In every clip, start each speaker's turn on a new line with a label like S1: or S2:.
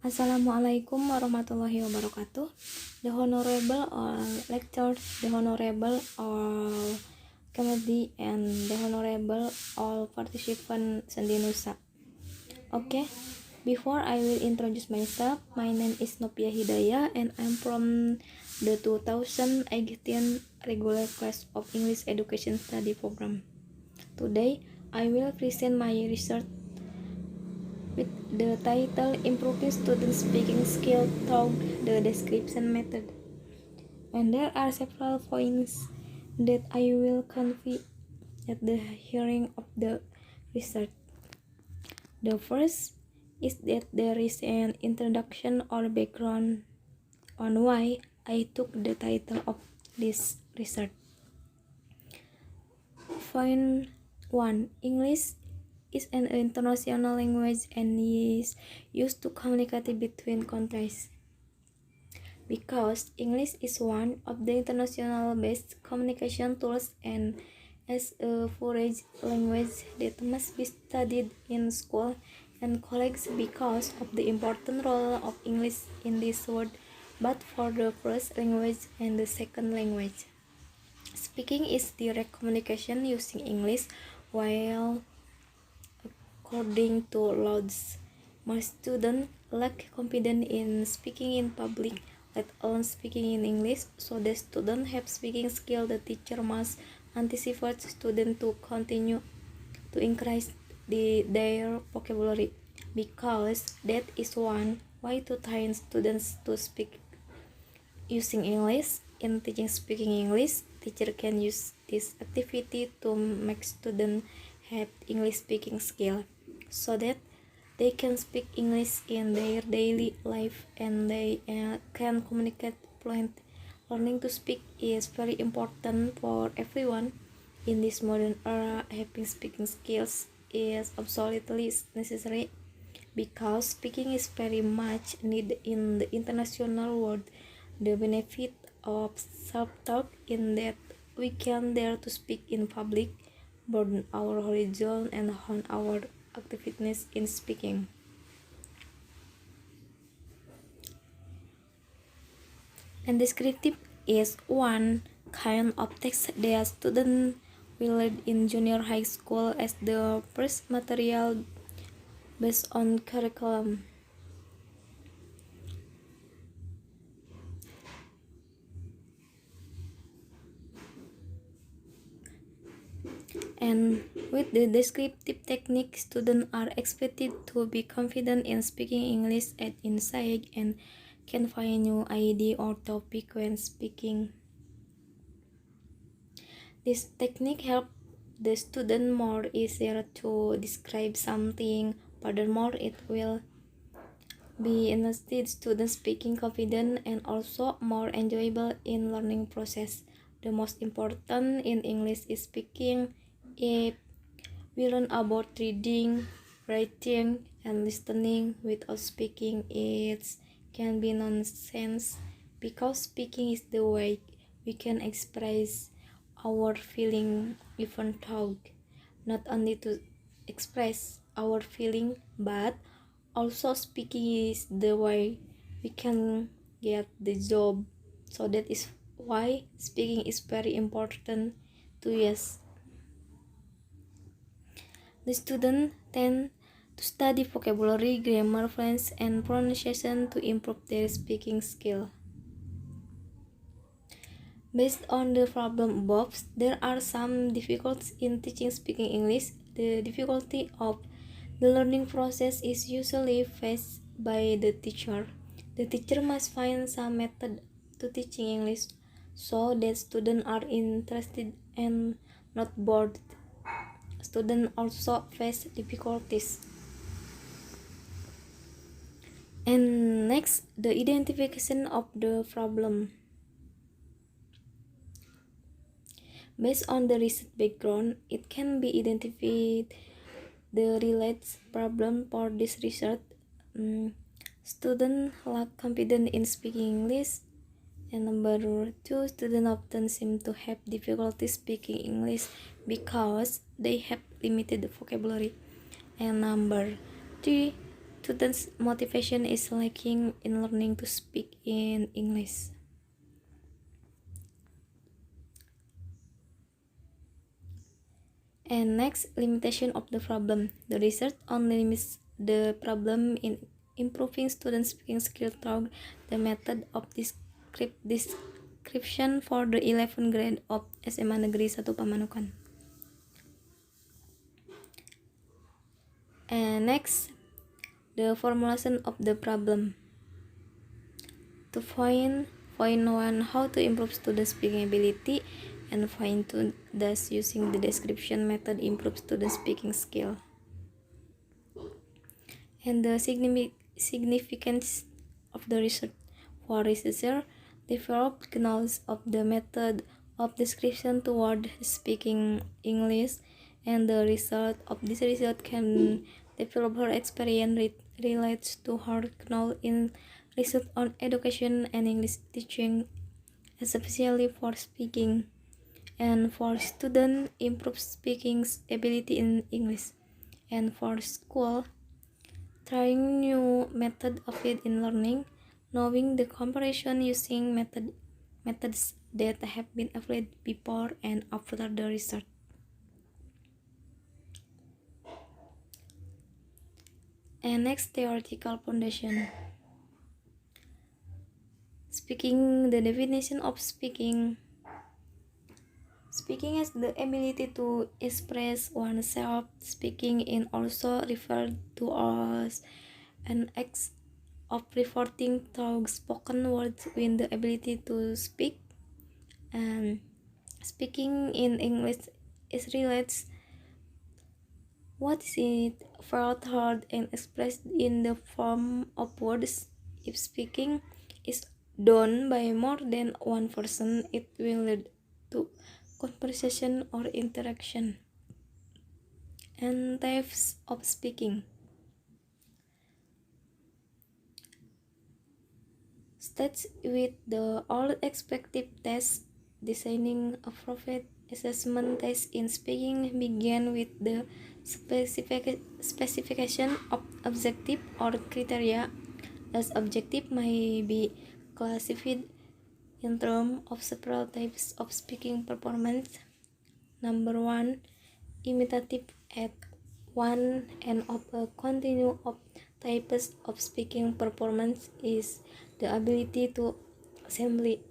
S1: Assalamualaikum warahmatullahi wabarakatuh. The Honorable all lecture, the Honorable all committee, and the Honorable all participants Sendinusa. Okay, before I will introduce myself, my name is Nopia Hidayah and I'm from the 2018 regular class of English Education Study Program. Today, I will present my research with the title Improving Student Speaking Skill Through the Description Method. And there are several points that I will convey at the hearing of the research. The first is that there is an introduction or background on why I took the title of this research. Point 1. English is an international language and is used to communicate between countries. Because English is one of the international-based communication tools and as a foreign language that must be studied in school and colleges because of the important role of English in this world, but for the first language and the second language. Speaking is direct communication using English, while according to Lodz, most students lack confidence in speaking in public, let alone speaking in English, so the students have speaking skill. The teacher must anticipate students to continue to increase their vocabulary, because that is one way to train students to speak using English. In teaching speaking English, teacher can use this activity to make students have English speaking skill, so that they can speak English in their daily life and they can communicate fluent. Learning to speak is very important for everyone. In this modern era, having speaking skills is absolutely necessary because speaking is very much needed in the international world. The benefit of self-talk in that we can dare to speak in public, broaden our horizon and hone our activeness in speaking. And descriptive is one kind of text that students will learn in junior high school as the first material based on curriculum. And with the descriptive technique, students are expected to be confident in speaking English at inside and can find new idea or topic when speaking. This technique helps the student more easier to describe something. Furthermore, it will be instead student speaking confident and also more enjoyable in learning process. The most important in English is speaking. If we learn about reading, writing, and listening without speaking, it can be nonsense, because speaking is the way we can express our feeling, even talk. Not only to express our feeling, but also speaking is the way we can get the job. So that is why speaking is very important to us. The students tend to study vocabulary, grammar, French, and pronunciation to improve their speaking skill. Based on the problem above, there are some difficulties in teaching speaking English. The difficulty of the learning process is usually faced by the teacher. The teacher must find some method to teaching English so that students are interested and not bored. Students also face difficulties. And next, the identification of the problem. Based on the research background, it can be identified the related problem for this research. Students lack confidence in speaking English. And number 2, students often seem to have difficulty speaking English because they have limited vocabulary. And number 3, students' motivation is lacking in learning to speak in English. And next, limitation of the problem. The research only limits the problem in improving students' speaking skill through the method of description for the 11th grade of SMA Negeri 1 Pamanukan. And next, the formulation of the problem. To point 1, how to improve student speaking ability, and point 2, thus using the description method improve student speaking skill. And the significance of the research. For researcher, develop knowledge of the method of description toward speaking English, and the result of this research can develop her experience relates to her knowledge in research on education and English teaching, especially for speaking, and for student improve speaking ability in English, and for school trying new method of it in learning, knowing the comparison using methods that have been applied before and after the research. And next, theoretical foundation. Speaking, the definition of speaking. Speaking is the ability to express oneself. Speaking is also referred to as an act of reporting through spoken words with the ability to speak. And speaking in English is relates what is it felt heard and expressed in the form of words. If speaking is done by more than one person, it will lead to conversation or interaction. And types of speaking. Starts with the all expected test. Designing appropriate assessment test in speaking begin with the specification of objective or criteria, as objective may be classified in terms of several types of speaking performance. Number 1, imitative at one end of a continuum of types of speaking performance is the ability to assembly.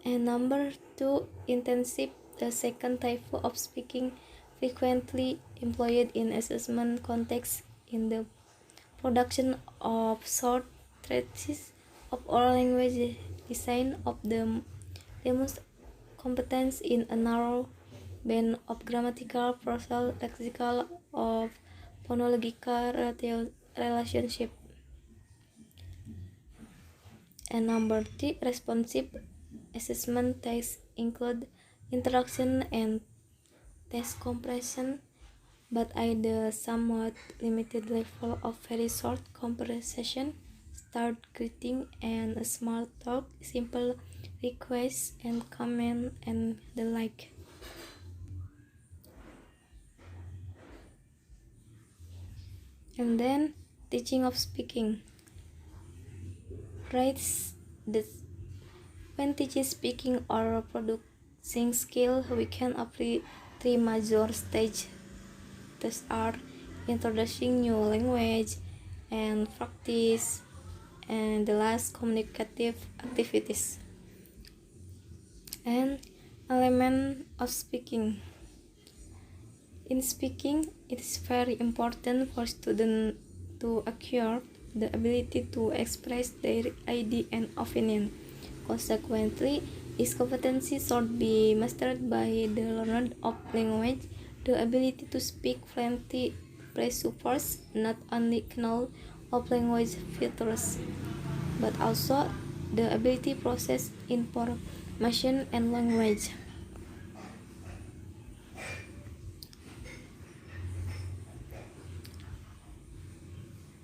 S1: And number 2, intensive, the second type of speaking frequently employed in assessment context in the production of short treatises of oral language, design of the demonstrate competence in a narrow band of grammatical, prosal, lexical, of phonological relationship. And number 3, responsive assessment tests include interaction and test comprehension, but at the somewhat limited level of very short conversation, start greeting and a small talk, simple requests and comment and the like. And then teaching of speaking. Writes this. When teaching speaking or producing skill, we can apply 3 major stages. These are introducing new language and practice, and the last communicative activities. And element of speaking. In speaking, it is very important for students to acquire the ability to express their idea and opinion. Consequently, this competency should be mastered by the learner of language. The ability to speak fluently presupposes not only knowledge of language features, but also the ability to process information and language.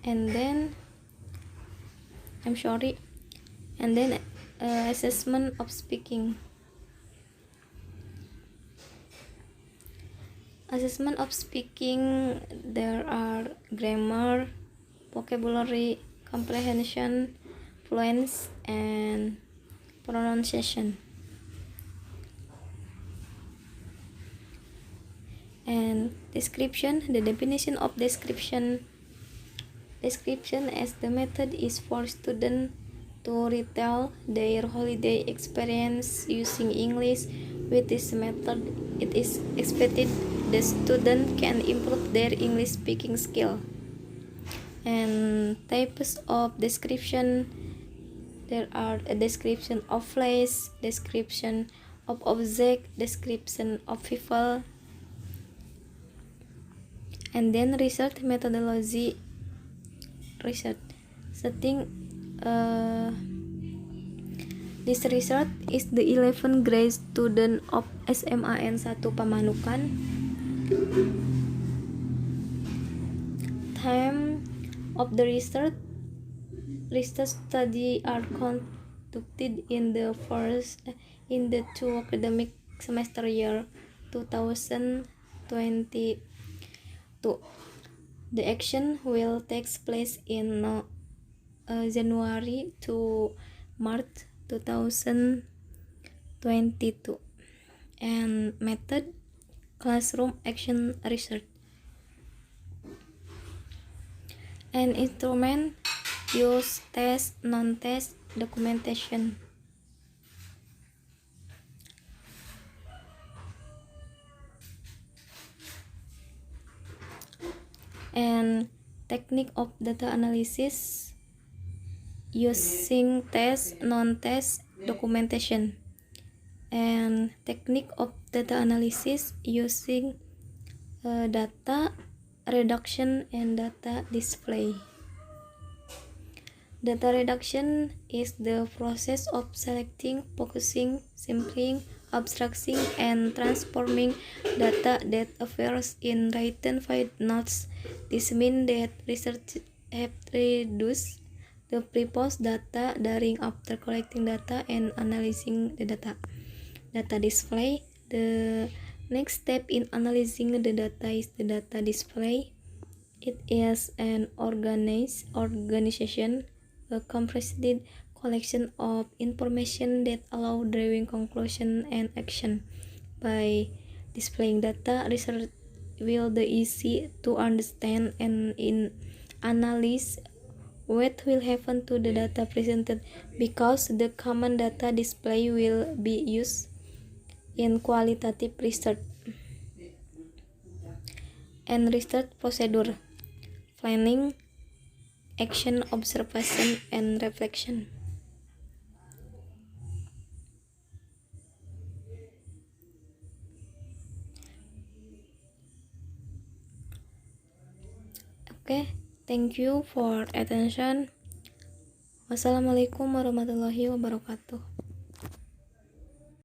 S1: And then assessment of speaking. Assessment of speaking, there are grammar, vocabulary, comprehension, fluency, and pronunciation. And description, the definition of description as the method is for students to retell their holiday experience using English. With this method, it is expected the student can improve their English speaking skill. And types of description, there are a description of place, description of object, description of people, and then research methodology. Research setting, this research is the 11th grade student of SMAN 1 Pamanukan. Time of the research study are conducted in the two academic semester year 2022. The action will take place in January to March 2022. And method, classroom action research. And instrument, use test, non-test, documentation. And technique of data analysis, using test, non-test, documentation. And technique of data analysis using data reduction and data display. Data reduction is the process of selecting, focusing, sampling, abstracting, and transforming data that appears in written file notes. This means that researchers have reduced the previous data during after collecting data and analyzing the data. Data display, the next step in analyzing the data is the data display. It is an organization, a compressed collection of information that allow drawing conclusion and action. By displaying data, research will be easy to understand and analyze what will happen to the data presented, because the common data display will be used in qualitative research. And research procedure, planning, action, observation, and reflection. Okay, thank you for attention. Wassalamualaikum warahmatullahi wabarakatuh.